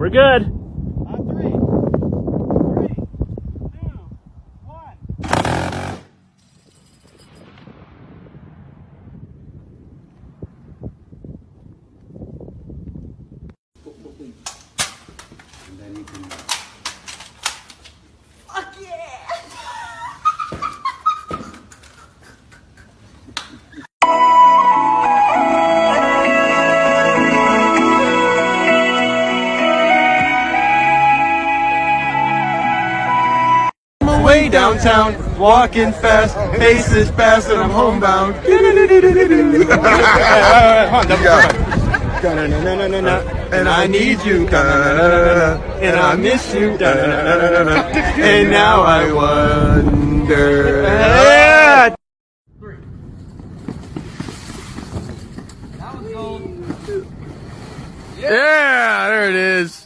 We're good. On three. 3, 2, 1. And then you can. Fuck yeah! Way downtown, walking fast, faces fast, and I'm homebound. And I need you, and I miss you, and now I wonder. Yeah, there it is.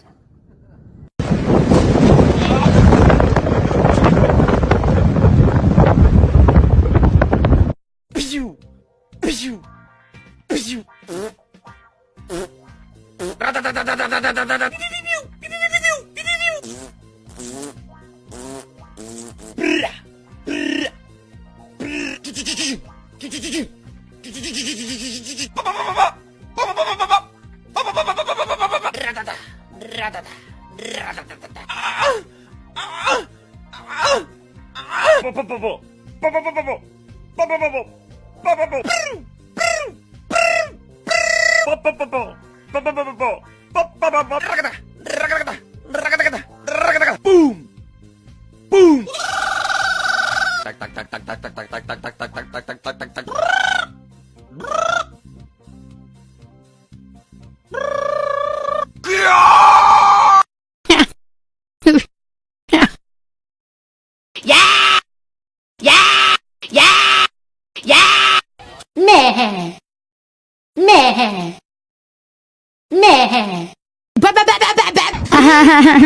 Boom! Boom! Tak tak tak tak tak tak tak tak tak tak tak tak tak tak tak tak. Yeah! Yeah! Yeah! Yeah! Meh! Meh! Meh! Ba ba ba ba ba ba! Ha ha ha.